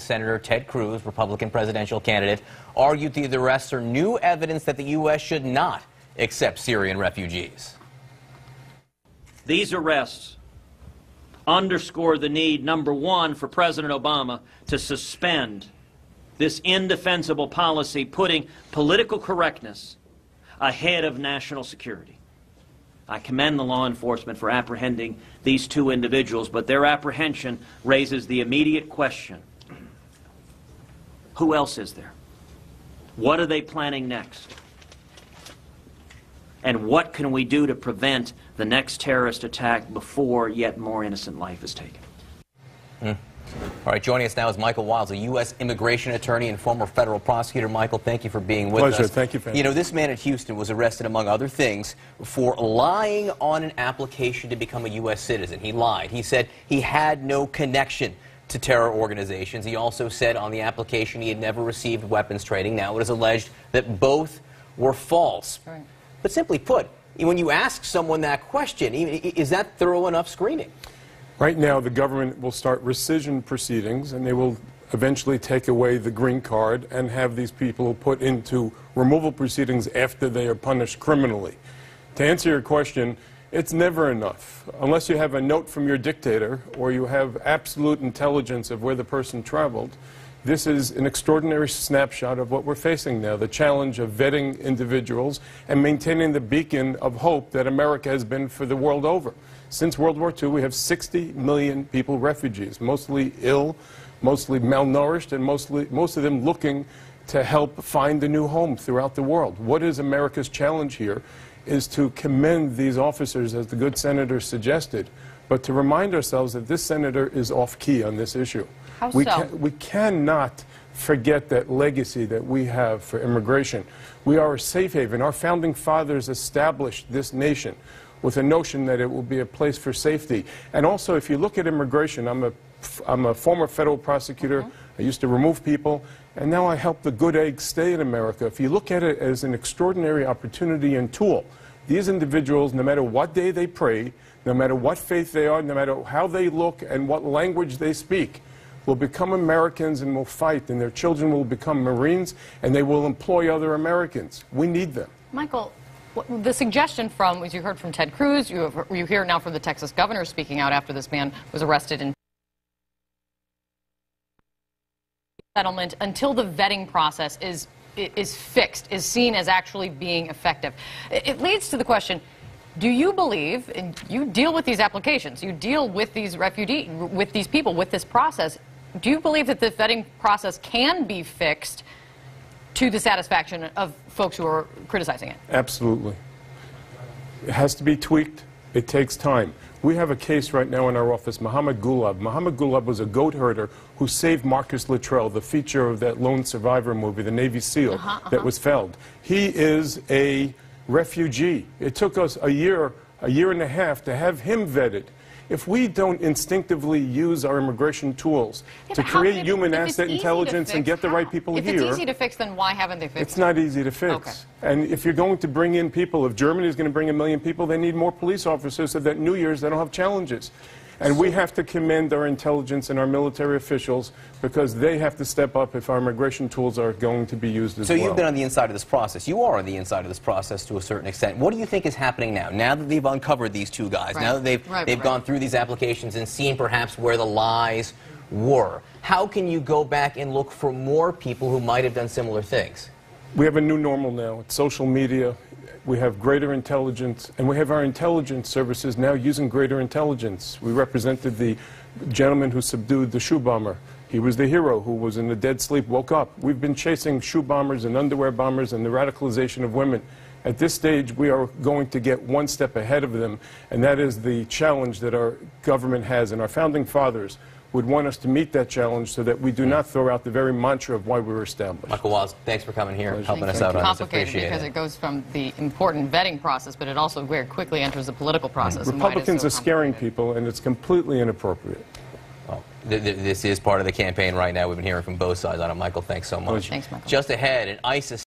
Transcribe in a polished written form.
Senator Ted Cruz, Republican presidential candidate, argued the arrests are new evidence that the U.S. should not accept Syrian refugees. These arrests underscore the need, number one, for President Obama to suspend this indefensible policy, putting political correctness ahead of national security. I commend the law enforcement for apprehending these two individuals, but their apprehension raises the immediate question: who else is there? What are they planning next? And what can we do to prevent the next terrorist attack before yet more innocent life is taken? All right, joining us now is Michael Wiles, a U.S. immigration attorney and former federal prosecutor. Michael, thank you for being with us. Pleasure. Thank you, Fanny. You know, this man at Houston was arrested, among other things, for lying on an application to become a U.S. citizen. He lied. He said he had no connection to terror organizations. He also said on the application he had never received weapons training. Now it is alleged that both were false. Right. But simply put, when you ask someone that question, is that thorough enough screening? Right now, the government will start rescission proceedings, and they will eventually take away the green card and have these people put into removal proceedings after they are punished criminally. To answer your question, it's never enough. Unless you have a note from your dictator or you have absolute intelligence of where the person traveled, this is an extraordinary snapshot of what we're facing now, the challenge of vetting individuals and maintaining the beacon of hope that America has been for the world over. Since World War II, we have 60 million people refugees, mostly ill, mostly malnourished, and most of them looking to help find a new home throughout the world. What is America's challenge here is to commend these officers, as the good senator suggested, but to remind ourselves that this senator is off-key on this issue. How so? We cannot forget that legacy that we have for immigration. We are a safe haven. Our founding fathers established this nation with a notion that it will be a place for safety. And also, if you look at immigration, I'm a former federal prosecutor. I used to remove people, and now I help the good eggs stay in America. If you look at it as an extraordinary opportunity and tool, these individuals, no matter what day they pray, no matter what faith they are, no matter how they look and what language they speak, will become Americans and will fight, and their children will become Marines, and they will employ other Americans. We need them. Michael, the suggestion from, as you heard from Ted Cruz, you hear now from the Texas governor speaking out after this man was arrested in settlement until the vetting process is fixed, is seen as actually being effective. It leads to the question, do you believe, and you deal with these applications, you deal with these refugees, with these people, with this process, do you believe that the vetting process can be fixed to the satisfaction of folks who are criticizing it? Absolutely. It has to be tweaked. It takes time. We have a case right now in our office, Mohammed Gulab. Mohammed Gulab was a goat herder who saved Marcus Luttrell, the feature of that Lone Survivor movie, the Navy SEAL that was felled. He is a refugee. It took us a year and a half to have him vetted. If we don't instinctively use our immigration tools to create human asset intelligence and get the right people here... If it's easy to fix, then why haven't they fixed it? It's not easy to fix. Okay. And if you're going to bring in people, if Germany is going to bring 1 million people, they need more police officers so that New Year's they don't have challenges. And we have to commend our intelligence and our military officials because they have to step up if our immigration tools are going to be used as well. So you've been on the inside of this process. You are on the inside of this process to a certain extent. What do you think is happening now? Now that they've uncovered these two guys, now that they've gone through these applications and seen perhaps where the lies were, how can you go back and look for more people who might have done similar things? We have a new normal now. It's social media. We have greater intelligence, and we have our intelligence services now using greater intelligence. We represented the gentleman who subdued the shoe bomber. He was the hero who was in a dead sleep, woke up. We've been chasing shoe bombers and underwear bombers and the radicalization of women. At this stage, we are going to get one step ahead of them, and that is the challenge that our government has, and our founding fathers would want us to meet that challenge so that we do not throw out the very mantra of why we were established. Michael Wiles, thanks for coming here, helping us out on this. Complicated because it goes from the important vetting process, but it also very quickly enters the political process. Republicans are scaring people, and it's completely inappropriate. Well, this is part of the campaign right now. We've been hearing from both sides on it. Michael, thanks so much. Thanks, Michael. Just ahead, an ISIS